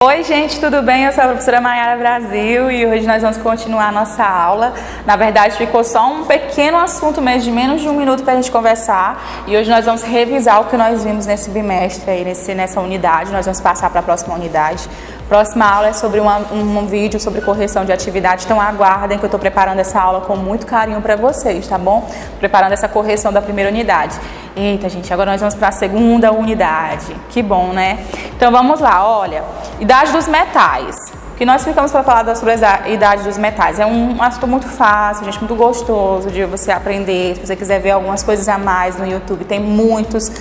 Oi gente, tudo bem? Eu sou a professora Maiara Brasil e hoje nós vamos continuar a nossa aula. Na verdade ficou só um pequeno assunto mesmo, de menos de um minuto para a gente conversar, e hoje nós vamos revisar o que nós vimos nesse bimestre, aí, nessa unidade. Nós vamos passar para a próxima unidade. Próxima aula é sobre um vídeo sobre correção de atividade, então aguardem que eu estou preparando essa aula com muito carinho para vocês, tá bom? Preparando essa correção da primeira unidade. Eita gente, agora nós vamos para a segunda unidade, que bom, né? Então vamos lá, olha, idade dos metais. Que nós ficamos para falar sobre a idade dos metais. É um assunto muito fácil, gente, muito gostoso de você aprender. Se você quiser ver algumas coisas a mais no YouTube, tem muitos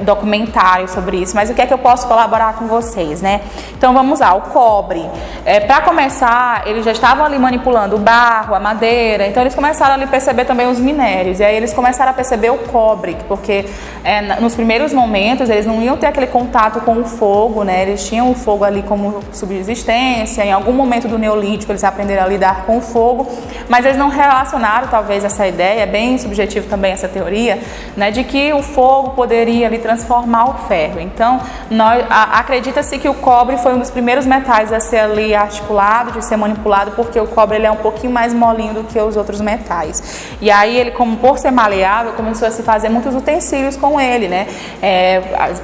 documentários sobre isso, mas o que é que eu posso colaborar com vocês, né? Então vamos lá, o cobre. Para começar, eles já estavam ali manipulando o barro, a madeira, então eles começaram ali a perceber também os minérios, e aí eles começaram a perceber o cobre, porque nos primeiros momentos eles não iam ter aquele contato com o fogo, né? Eles tinham o fogo ali como subsistência, em algum momento do Neolítico eles aprenderam a lidar com o fogo, mas eles não relacionaram talvez essa ideia, é bem subjetivo também essa teoria, né, de que o fogo poderia ali transformar o ferro. Então, acredita-se que o cobre foi um dos primeiros metais a ser ali articulado, de ser manipulado, porque o cobre ele é um pouquinho mais molinho do que os outros metais. E aí ele, como por ser maleável, começou a se fazer muitos utensílios com ele, né?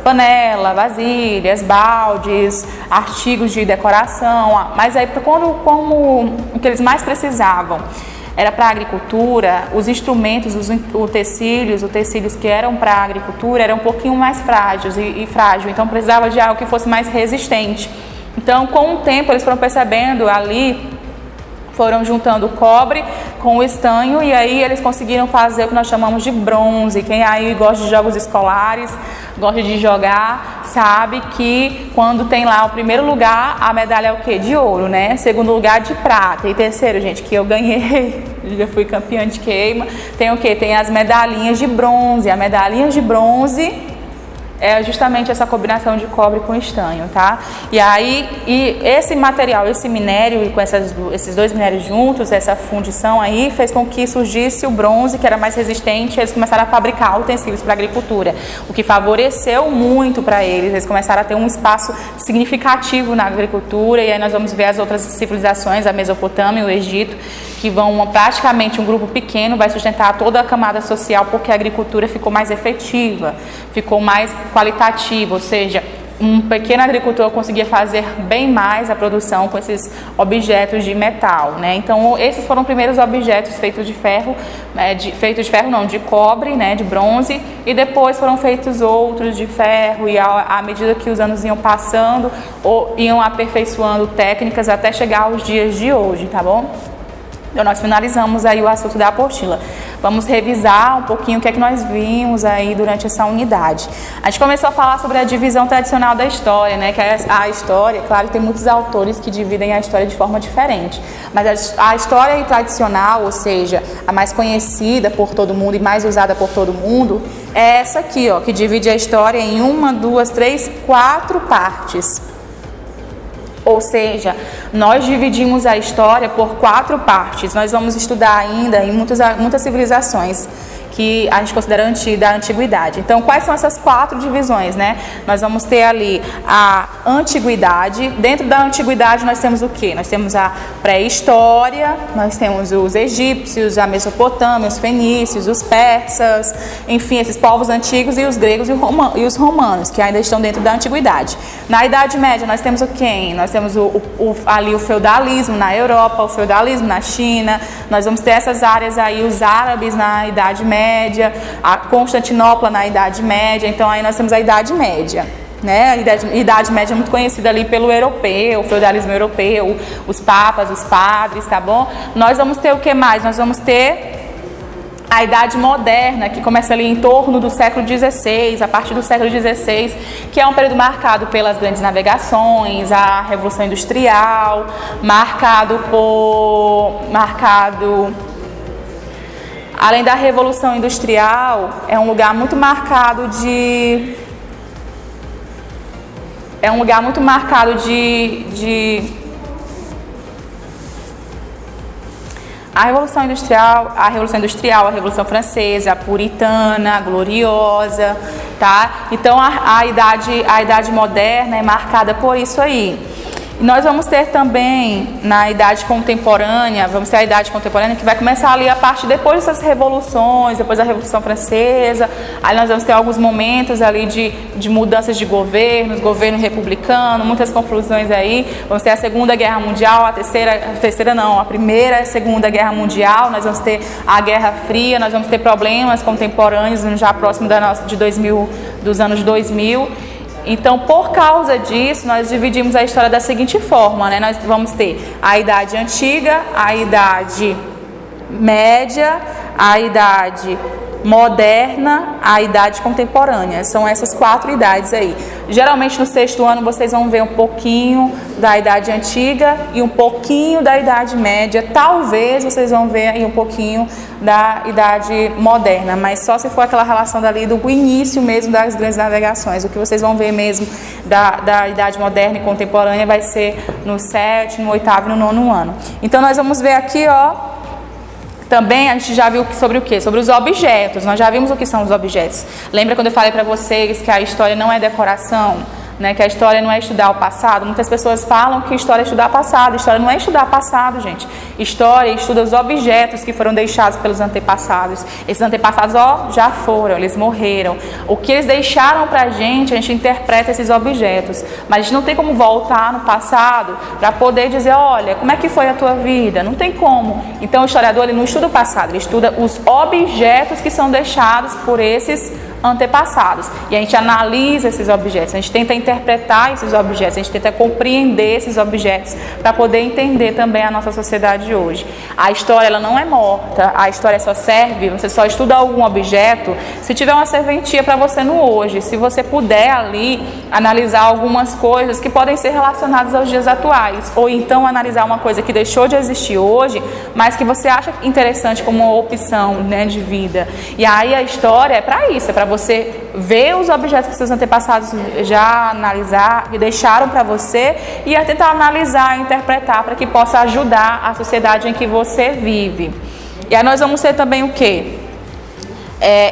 Panela, vasilhas, baldes, artigos de decoração. Mas aí, como o que eles mais precisavam era para a agricultura, os instrumentos, os utensílios que eram para a agricultura eram um pouquinho mais frágeis e frágil, então precisava de algo que fosse mais resistente. Então, com o tempo, eles foram percebendo ali, foram juntando o cobre com o estanho, e aí eles conseguiram fazer o que nós chamamos de bronze. Quem aí gosta de jogos escolares, gosta de jogar, sabe que quando tem lá o primeiro lugar, a medalha é o quê? De ouro, né? Segundo lugar, de prata. E terceiro, gente, que eu ganhei, já fui campeã de queima, tem o quê? Tem as medalhinhas de bronze. A medalhinha de bronze é justamente essa combinação de cobre com estanho, tá? E aí, esse material, esse minério, e com esses dois minérios juntos, essa fundição aí, fez com que surgisse o bronze, que era mais resistente, e eles começaram a fabricar utensílios para a agricultura, o que favoreceu muito para eles. Eles começaram a ter um espaço significativo na agricultura, e aí nós vamos ver as outras civilizações, a Mesopotâmia e o Egito, que vão praticamente um grupo pequeno, vai sustentar toda a camada social, porque a agricultura ficou mais efetiva, ficou mais qualitativa, ou seja, um pequeno agricultor conseguia fazer bem mais a produção com esses objetos de metal, né? Então esses foram os primeiros objetos feitos de ferro, de cobre, né, de bronze, e depois foram feitos outros de ferro, e à medida que os anos iam passando, iam aperfeiçoando técnicas até chegar aos dias de hoje, tá bom? Então nós finalizamos aí o assunto da apostila. Vamos revisar um pouquinho o que é que nós vimos aí durante essa unidade. A gente começou a falar sobre a divisão tradicional da história, né? Que a história, claro, tem muitos autores que dividem a história de forma diferente. Mas a história tradicional, ou seja, a mais conhecida por todo mundo e mais usada por todo mundo, é essa aqui, ó, que divide a história em 1, 2, 3, 4 partes. Ou seja, nós dividimos a história por 4 partes. Nós vamos estudar ainda em muitas civilizações que a gente considera da antiguidade. Então, quais são essas 4 divisões, né? Nós vamos ter ali a antiguidade. Dentro da antiguidade nós temos o quê? Nós temos a pré-história, nós temos os egípcios, a Mesopotâmia, os fenícios, os persas, enfim, esses povos antigos, e os gregos e os romanos, que ainda estão dentro da antiguidade. Na Idade Média nós temos o quê? Nós temos ali o feudalismo na Europa, o feudalismo na China. Nós vamos ter essas áreas aí, os árabes na Idade Média, a Constantinopla na Idade Média. Então aí nós temos a Idade Média, né? A Idade Média é muito conhecida ali pelo europeu, o feudalismo europeu, os papas, os padres, tá bom? Nós vamos ter o que mais? Nós vamos ter a Idade Moderna, que começa ali em torno do século XVI, a partir do século XVI, que é um período marcado pelas grandes navegações, a Revolução Industrial, além da Revolução Industrial, é um lugar muito marcado de a Revolução Industrial, a Revolução Francesa, a Puritana, a Gloriosa, tá? Então a idade moderna é marcada por isso aí. E nós vamos ter também na idade contemporânea, vamos ter a idade contemporânea que vai começar ali a partir depois dessas revoluções, depois da Revolução Francesa. Aí nós vamos ter alguns momentos ali de mudanças de governo republicano, muitas confusões aí. Vamos ter a Segunda Guerra Mundial, a Primeira e Segunda Guerra Mundial, nós vamos ter a Guerra Fria, nós vamos ter problemas contemporâneos já próximo dos anos 2000. Então, por causa disso, nós dividimos a história da seguinte forma, né? Nós vamos ter a Idade Antiga, a Idade Média, a Idade Moderna, a Idade Contemporânea. São essas 4 idades aí. Geralmente no 6º ano vocês vão ver um pouquinho da Idade Antiga e um pouquinho da Idade Média. Talvez vocês vão ver aí um pouquinho da Idade Moderna, mas só se for aquela relação dali do início mesmo das grandes navegações. O que vocês vão ver mesmo da Idade Moderna e Contemporânea vai ser no 7º, no 8º e no 9º ano. Então nós vamos ver aqui, ó. Também a gente já viu sobre o quê? Sobre os objetos. Nós já vimos o que são os objetos. Lembra quando eu falei para vocês que a história não é decoração? Né, que a história não é estudar o passado? Muitas pessoas falam que história é estudar passado. História não é estudar passado, gente. História estuda os objetos que foram deixados pelos antepassados. Esses antepassados, já foram, eles morreram. O que eles deixaram pra gente, a gente interpreta esses objetos. Mas a gente não tem como voltar no passado para poder dizer, olha, como é que foi a tua vida? Não tem como. Então o historiador ele não estuda o passado, ele estuda os objetos que são deixados por esses antepassados. E a gente analisa esses objetos, a gente tenta interpretar esses objetos, a gente tenta compreender esses objetos para poder entender também a nossa sociedade hoje. A história ela não é morta, a história só serve, você só estuda algum objeto se tiver uma serventia para você no hoje, se você puder ali analisar algumas coisas que podem ser relacionadas aos dias atuais, ou então analisar uma coisa que deixou de existir hoje, mas que você acha interessante como uma opção, né, de vida. E aí a história é para isso, é para você ver os objetos que seus antepassados já analisaram e deixaram para você e a tentar analisar e interpretar para que possa ajudar a sociedade em que você vive. E aí nós vamos ter também o quê?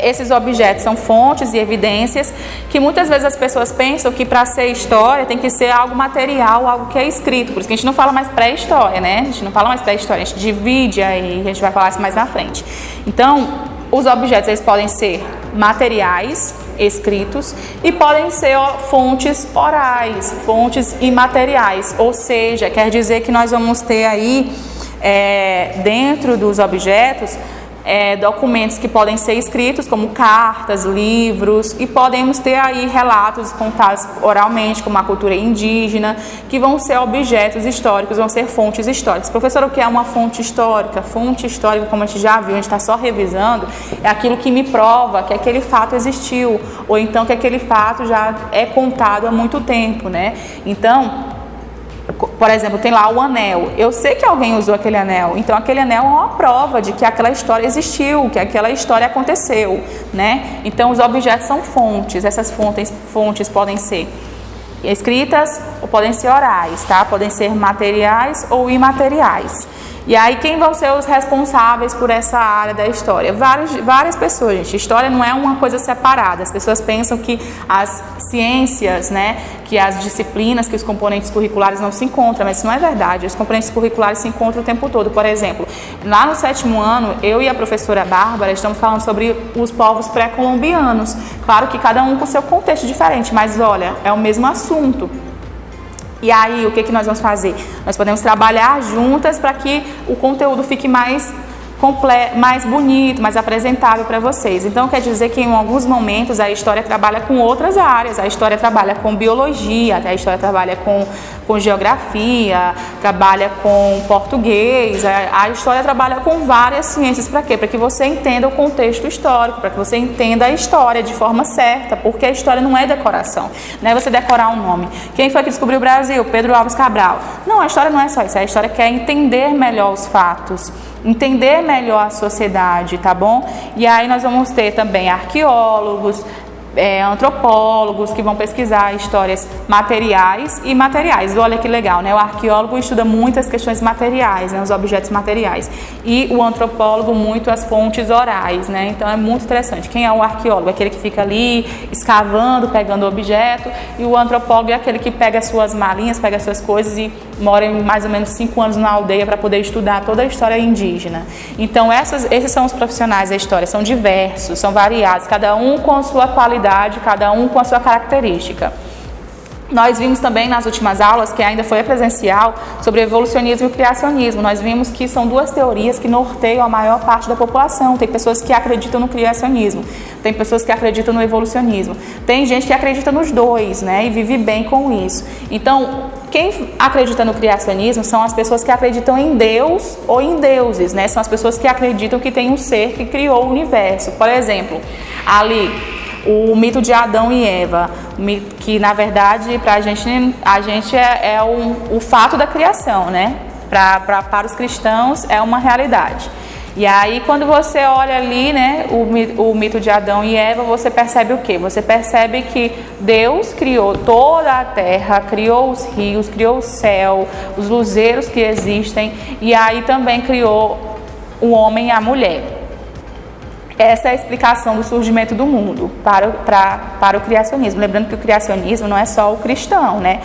Esses objetos são fontes e evidências que muitas vezes as pessoas pensam que para ser história tem que ser algo material, algo que é escrito. Por isso que a gente não fala mais pré-história, né? A gente não fala mais pré-história, a gente divide aí, a gente vai falar isso mais na frente. Então, os objetos eles podem ser materiais, escritos, e podem ser fontes orais, fontes imateriais. Ou seja, quer dizer que nós vamos ter aí, dentro dos objetos, documentos que podem ser escritos, como cartas, livros, e podemos ter aí relatos contados oralmente, como a cultura indígena, que vão ser objetos históricos, vão ser fontes históricas. Professor, o que é uma fonte histórica? Fonte histórica, como a gente já viu, a gente está só revisando, é aquilo que me prova que aquele fato existiu, ou então que aquele fato já é contado há muito tempo, né? Então, por exemplo, tem lá o anel. Eu sei que alguém usou aquele anel, então aquele anel é uma prova de que aquela história existiu, que aquela história aconteceu, né? Então os objetos são fontes. Essas fontes podem ser escritas ou podem ser orais, tá? Podem ser materiais ou imateriais. E aí, quem vão ser os responsáveis por essa área da história? Várias pessoas, gente. História não é uma coisa separada. As pessoas pensam que as ciências, né, que as disciplinas, que os componentes curriculares não se encontram, mas isso não é verdade. Os componentes curriculares se encontram o tempo todo. Por exemplo, lá no 7º ano, eu e a professora Bárbara estamos falando sobre os povos pré-colombianos. Claro que cada um com seu contexto diferente, mas olha, é o mesmo assunto. E aí, o que nós vamos fazer? Nós podemos trabalhar juntas para que o conteúdo fique mais bonito, mais apresentável para vocês. Então, quer dizer que em alguns momentos a história trabalha com outras áreas. A história trabalha com biologia, a história trabalha com geografia, trabalha com português. A história trabalha com várias ciências. Para quê? Para que você entenda o contexto histórico, para que você entenda a história de forma certa, porque a história não é decoração. Não é você decorar um nome. Quem foi que descobriu o Brasil? Pedro Álvares Cabral. Não, a história não é só isso. A história quer entender melhor os fatos, entender melhor a sociedade, tá bom? E aí nós vamos ter também arqueólogos, antropólogos que vão pesquisar histórias materiais e imateriais. Olha que legal, né? O arqueólogo estuda muito as questões materiais, né? Os objetos materiais. E o antropólogo muito as fontes orais, né? Então é muito interessante. Quem é o arqueólogo? Aquele que fica ali escavando, pegando o objeto, e o antropólogo é aquele que pega as suas malinhas, pega as suas coisas e mora em mais ou menos 5 anos na aldeia para poder estudar toda a história indígena. Então esses são os profissionais da história, são diversos, são variados, cada um com a sua qualidade, cada um com a sua característica. Nós vimos também nas últimas aulas, que ainda foi presencial, sobre evolucionismo e o criacionismo. Nós vimos que são duas teorias que norteiam a maior parte da população. Tem pessoas que acreditam no criacionismo, tem pessoas que acreditam no evolucionismo. Tem gente que acredita nos dois, né, e vive bem com isso. Então, quem acredita no criacionismo são as pessoas que acreditam em Deus ou em deuses, né? São as pessoas que acreditam que tem um ser que criou o universo. Por exemplo, ali o mito de Adão e Eva, que na verdade para a gente é o fato da criação, né? Para os cristãos é uma realidade. E aí quando você olha ali, né, o mito de Adão e Eva, você percebe o quê? Você percebe que Deus criou toda a terra, criou os rios, criou o céu, os luzeiros que existem, e aí também criou o homem e a mulher. Essa é a explicação do surgimento do mundo para o criacionismo. Lembrando que o criacionismo não é só o cristão, né?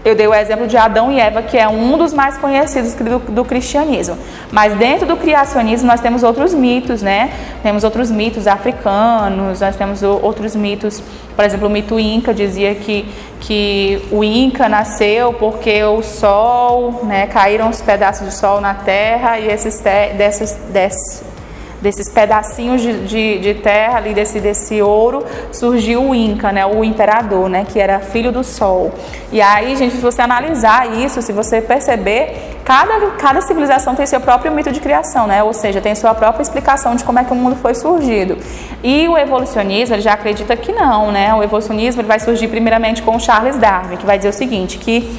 Eu dei o exemplo de Adão e Eva, que é um dos mais conhecidos do cristianismo. Mas dentro do criacionismo nós temos outros mitos, né? Temos outros mitos africanos, nós temos outros mitos, por exemplo, o mito Inca dizia que o Inca nasceu porque o sol, né, caíram os pedaços de sol na terra e desses pedacinhos de terra ali, desse ouro, surgiu o Inca, né, o imperador, né, que era filho do sol. E aí, gente, se você analisar isso, se você perceber, cada civilização tem seu próprio mito de criação, né, ou seja, tem sua própria explicação de como é que o mundo foi surgido. E o evolucionismo, ele já acredita que não, né, o evolucionismo ele vai surgir primeiramente com o Charles Darwin, que vai dizer o seguinte, que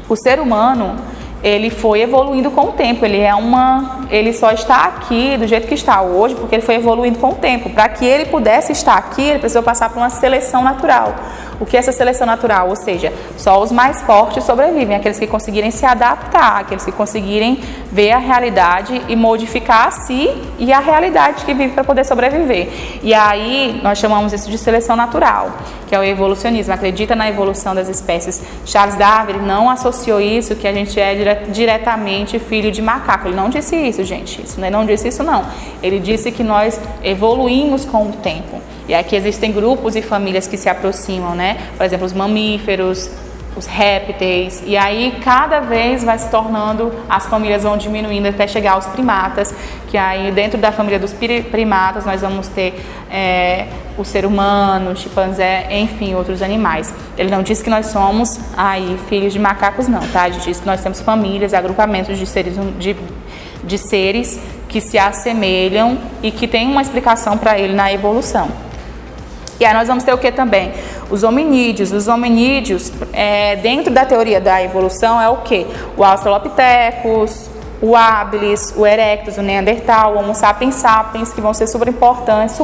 o ser humano ele foi evoluindo com o tempo, ele só está aqui do jeito que está hoje porque ele foi evoluindo com o tempo. Para que ele pudesse estar aqui, ele precisou passar por uma seleção natural. O que é essa seleção natural? Ou seja, só os mais fortes sobrevivem, aqueles que conseguirem se adaptar, aqueles que conseguirem ver a realidade e modificar a si e a realidade que vive para poder sobreviver. E aí nós chamamos isso de seleção natural, que é o evolucionismo, acredita na evolução das espécies. Charles Darwin não associou isso que a gente é diretamente filho de macaco. Ele não disse isso, gente. Ele não disse isso, não. Ele disse que nós evoluímos com o tempo. E aqui existem grupos e famílias que se aproximam, né? Por exemplo, os mamíferos, os répteis. E aí, cada vez vai se tornando, as famílias vão diminuindo até chegar aos primatas, que aí dentro da família dos primatas nós vamos ter o ser humano, o chimpanzé, enfim, outros animais. Ele não disse que nós somos aí filhos de macacos, não, tá? Ele disse que nós temos famílias, agrupamentos de seres que se assemelham e que tem uma explicação para ele na evolução. E aí nós vamos ter o que também? Os hominídeos. Os hominídeos, dentro da teoria da evolução, é o que? O Australopithecus, o habilis, o erectus, o neandertal, o homo sapiens sapiens, que vão ser super importantes,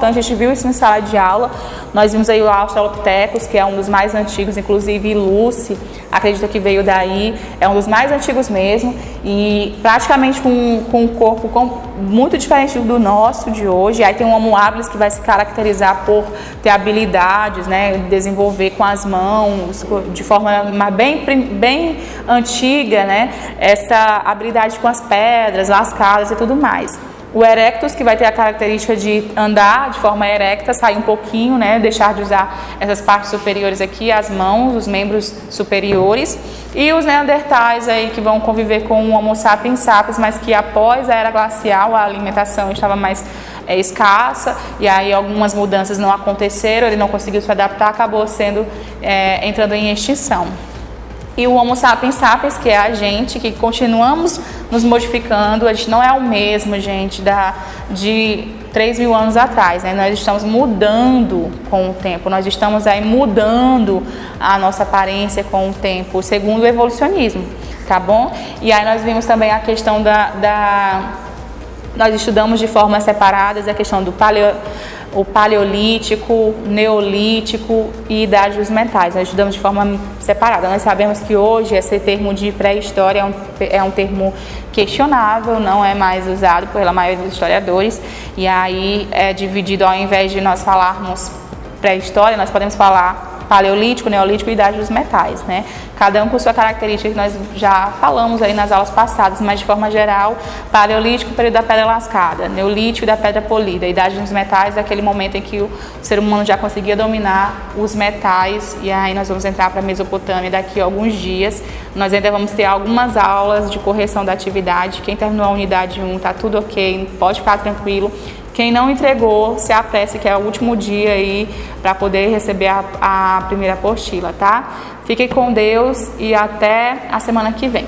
a gente viu isso em sala de aula. Nós vimos aí o Australopithecus, que é um dos mais antigos, inclusive Lucy acredita que veio daí, é um dos mais antigos mesmo, e praticamente com um corpo muito diferente do nosso de hoje. Aí tem o Homo habilis, que vai se caracterizar por ter habilidades, né, desenvolver com as mãos, de forma bem antiga, né, essa habilidade com as pedras, lascadas e tudo mais. O erectus, que vai ter a característica de andar de forma erecta, sair um pouquinho, né, deixar de usar essas partes superiores aqui, as mãos, os membros superiores. E os neandertais aí que vão conviver com o Homo sapiens sapiens, mas que após a era glacial a alimentação estava mais escassa, e aí algumas mudanças não aconteceram, ele não conseguiu se adaptar, acabou entrando em extinção. E o Homo sapiens sapiens, que é a gente, que continuamos nos modificando, a gente não é o mesmo, gente, de 3.000 anos atrás, né? Nós estamos mudando com o tempo, nós estamos aí mudando a nossa aparência com o tempo, segundo o evolucionismo, tá bom? E aí nós vimos também a questão nós estudamos de formas separadas a questão do o Paleolítico, Neolítico e Idade dos Metais. Nós estudamos de forma separada. Nós sabemos que hoje esse termo de pré-história é um termo questionável, não é mais usado pela maioria dos historiadores, e aí é dividido, ao invés de nós falarmos pré-história, nós podemos falar Paleolítico, Neolítico e Idade dos Metais, né? Cada um com sua característica, que nós já falamos aí nas aulas passadas, mas de forma geral, Paleolítico, período da pedra lascada, Neolítico, da pedra polida, Idade dos Metais, daquele momento em que o ser humano já conseguia dominar os metais, e aí nós vamos entrar para a Mesopotâmia daqui a alguns dias. Nós ainda vamos ter algumas aulas de correção da atividade. Quem terminou a unidade 1, tá tudo ok, pode ficar tranquilo. Quem não entregou, se apresse, que é o último dia aí para poder receber a primeira apostila, tá? Fiquem com Deus e até a semana que vem.